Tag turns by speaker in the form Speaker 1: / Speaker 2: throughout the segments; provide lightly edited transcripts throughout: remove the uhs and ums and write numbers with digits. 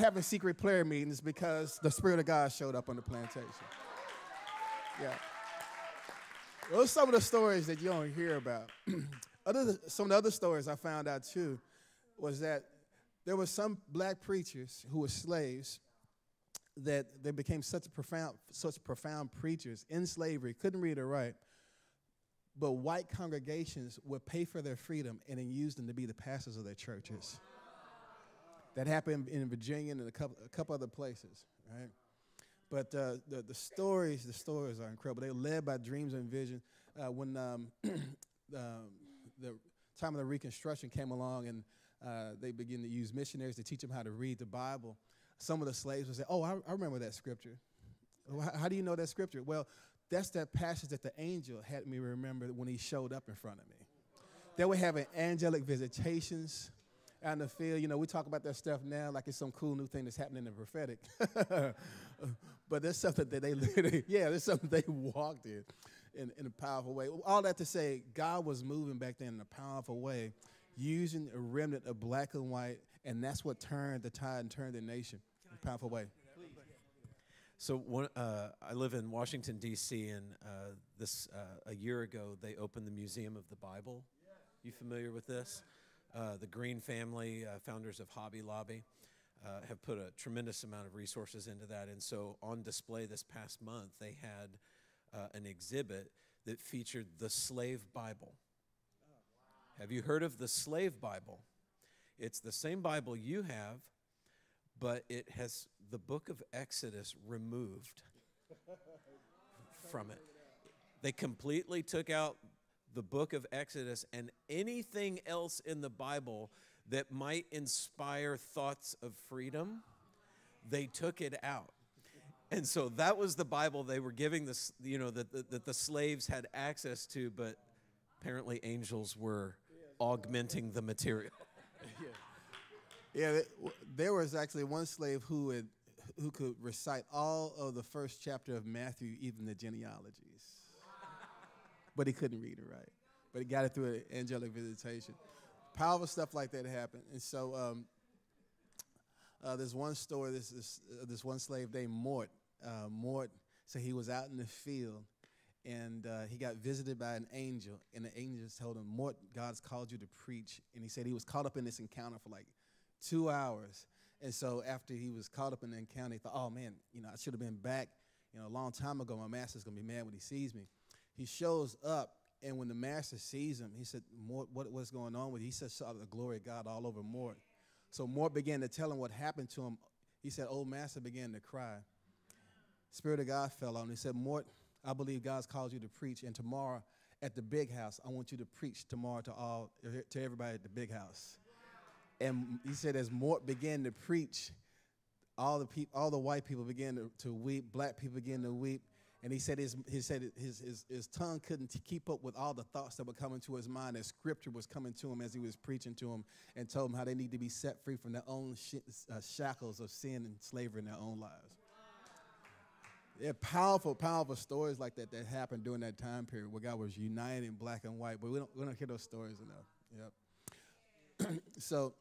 Speaker 1: having secret prayer meetings because the Spirit of God showed up on the plantation. Yeah. Those are some of the stories that you don't hear about. Some of the other stories I found out, too, was that there were some black preachers who were slaves that they became such profound preachers in slavery, couldn't read or write, but white congregations would pay for their freedom and then use them to be the pastors of their churches. That happened in Virginia and a couple other places, right? But the stories are incredible. They were led by dreams and visions. When the time of the Reconstruction came along and they began to use missionaries to teach them how to read the Bible, some of the slaves would say, oh, I remember that scripture. How do you know that scripture? Well, that's that passage that the angel had me remember when he showed up in front of me. They were having angelic visitations out in the field. You know, we talk about that stuff now like it's some cool new thing that's happening in the prophetic. But there's something that they literally, there's something they walked in a powerful way. All that to say, God was moving back then in a powerful way, using a remnant of black and white, and that's what turned the tide and turned the nation in a powerful way.
Speaker 2: So I live in Washington, D.C., and a year ago, they opened the Museum of the Bible. You familiar with this? The Green family, founders of Hobby Lobby, have put a tremendous amount of resources into that. And so on display this past month, they had an exhibit that featured the Slave Bible. Have you heard of the Slave Bible? It's the same Bible you have, but it has the book of Exodus removed from it. They completely took out the book of Exodus and anything else in the Bible that might inspire thoughts of freedom, they took it out. And so that was the Bible they were giving this, that the slaves had access to, but apparently angels were augmenting the material.
Speaker 1: There was actually one slave who could recite all of the first chapter of Matthew, even the genealogies. But he couldn't read or write. But he got it through an angelic visitation. Powerful stuff like that happened. And so there's one story, this one slave named Mort. Mort said he was out in the field, and he got visited by an angel. And the angel told him, Mort, God's called you to preach. And he said he was caught up in this encounter for like 2 hours. And so after he was caught up in the encounter, he thought, oh, man, I should have been back a long time ago. My master's going to be mad when he sees me. He shows up, and when the master sees him, he said, Mort, what's going on with you? He said, saw the glory of God all over Mort. So Mort began to tell him what happened to him. He said, old master began to cry. Spirit of God fell on him. He said, Mort, I believe God's called you to preach, and tomorrow at the big house, I want you to preach tomorrow to everybody at the big house. And he said, as Mort began to preach, all the white people began to weep, black people began to weep. And he said his tongue couldn't keep up with all the thoughts that were coming to his mind as scripture was coming to him as he was preaching to him and told him how they need to be set free from their own shackles of sin and slavery in their own lives. Yeah, powerful, powerful stories like that happened during that time period where God was uniting black and white. But we don't hear those stories enough. Yep. So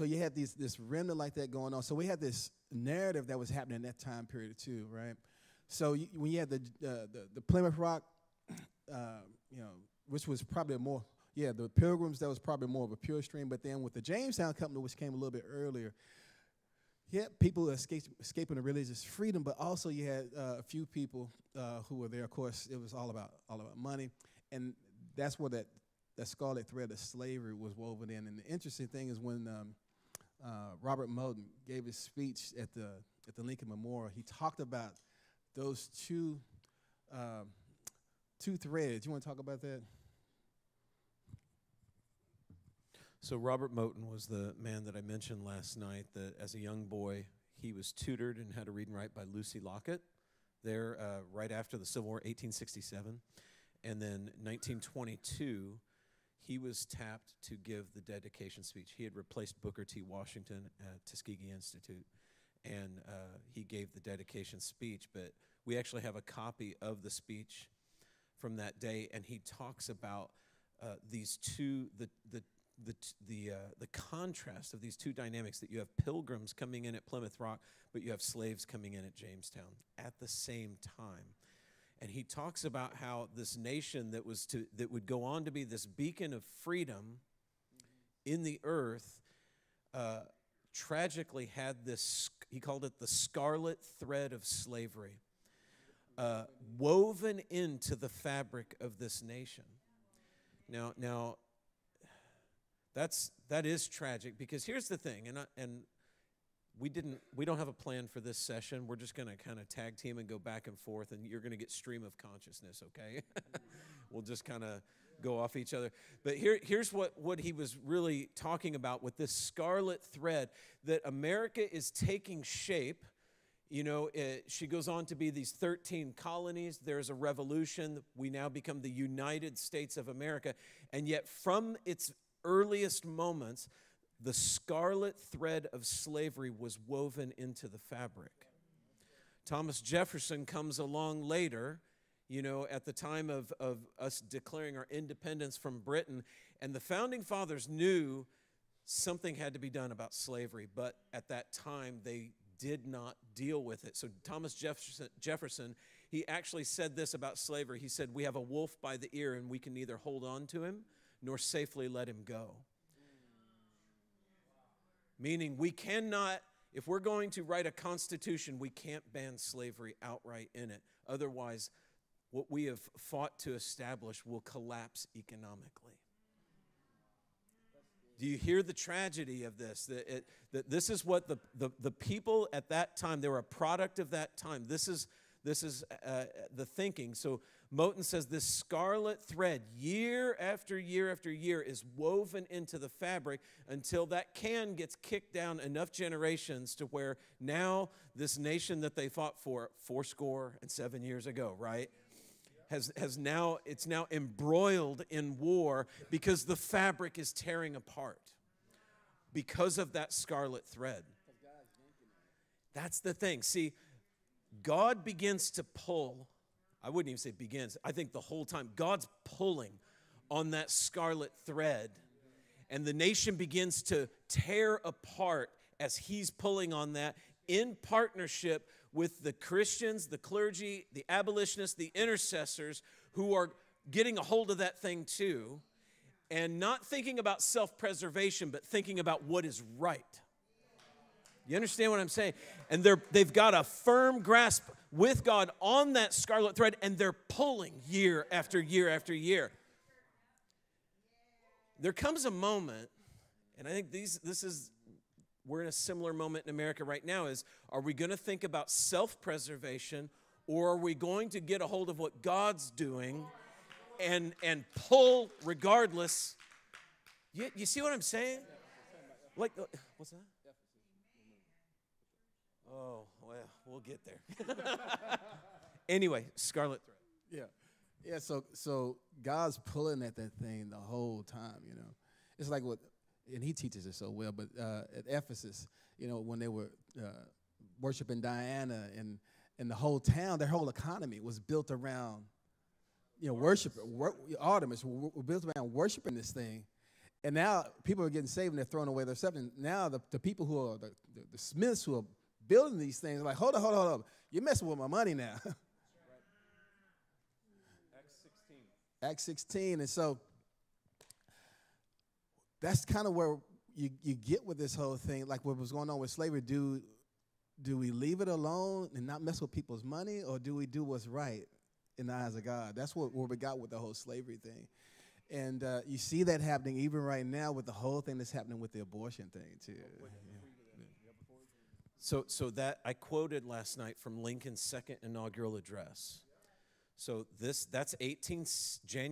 Speaker 1: you had this remnant like that going on. So we had this narrative that was happening in that time period too, right? So when you had the Plymouth Rock, which was probably the Pilgrims, that was probably more of a pure stream. But then with the Jamestown Company, which came a little bit earlier, you had people escaping the religious freedom, but also you had a few people who were there. Of course, it was all about money, and that's where that scarlet thread of slavery was woven in. And the interesting thing is when Robert Moulton gave his speech at the Lincoln Memorial, he talked about those two threads. You want to talk about that?
Speaker 2: So Robert Moulton was the man that I mentioned last night that as a young boy, he was tutored in how to read and write by Lucy Lockett there right after the Civil War, 1867. And then 1922, he was tapped to give the dedication speech. He had replaced Booker T. Washington at Tuskegee Institute, and he gave the dedication speech. But we actually have a copy of the speech from that day, and he talks about these two, the the contrast of these two dynamics, that you have pilgrims coming in at Plymouth Rock, but you have slaves coming in at Jamestown at the same time. And he talks about how this nation that would go on to be this beacon of freedom in the earth, tragically had this, he called it the scarlet thread of slavery, woven into the fabric of this nation. Now, that is tragic, because here's the thing, and we don't have a plan for this session. We're just going to kind of tag team and go back and forth, and you're going to get stream of consciousness, okay? We'll just kind of go off each other. But here's what he was really talking about with this scarlet thread, that America is taking shape. You know, she goes on to be these 13 colonies. There's a revolution. We now become the United States of America. And yet from its earliest moments, the scarlet thread of slavery was woven into the fabric. Thomas Jefferson comes along later, you know, at the time of us declaring our independence from Britain, and the Founding Fathers knew something had to be done about slavery, but at that time they did not deal with it. So Thomas Jefferson, he actually said this about slavery. He said, "We have a wolf by the ear, and we can neither hold on to him nor safely let him go." Meaning we cannot, if we're going to write a constitution, we can't ban slavery outright in it. Otherwise, what we have fought to establish will collapse economically. Do you hear the tragedy of this? That this is what the people at that time, they were a product of that time. This is the thinking. So Moten says this scarlet thread, year after year after year, is woven into the fabric until that can gets kicked down enough generations to where now this nation that they fought for 7 years ago, right? It's now embroiled in war because the fabric is tearing apart because of that scarlet thread. That's the thing. See, God begins to pull. I wouldn't even say begins. I think the whole time God's pulling on that scarlet thread, and the nation begins to tear apart as he's pulling on that in partnership with the Christians, the clergy, the abolitionists, the intercessors who are getting a hold of that thing too, and not thinking about self-preservation, but thinking about what is right. You understand what I'm saying? And they've got a firm grasp with God on that scarlet thread, and they're pulling year after year after year. There comes a moment, and I think we're in a similar moment in America right now, are we going to think about self-preservation, or are we going to get a hold of what God's doing and pull regardless? You see what I'm saying? Like, what's that? Oh, well, we'll get there. Anyway, scarlet thread.
Speaker 1: Yeah. So God's pulling at that thing the whole time, you know. It's like what, and he teaches it so well, but at Ephesus, you know, when they were worshiping Diana, and the whole town, their whole economy was built around, you know, Artemis were built around worshiping this thing. And now people are getting saved and they're throwing away their stuff. And now the people who are the smiths who are building these things are like, hold on. You're messing with my money now. Acts 16. And so that's kind of where you get with this whole thing, like what was going on with slavery. Do we leave it alone and not mess with people's money, or do we do what's right in the eyes of God? That's what we got with the whole slavery thing. And you see that happening even right now with the whole thing that's happening with the abortion thing, too.
Speaker 2: So that I quoted last night from Lincoln's second inaugural address. So that's January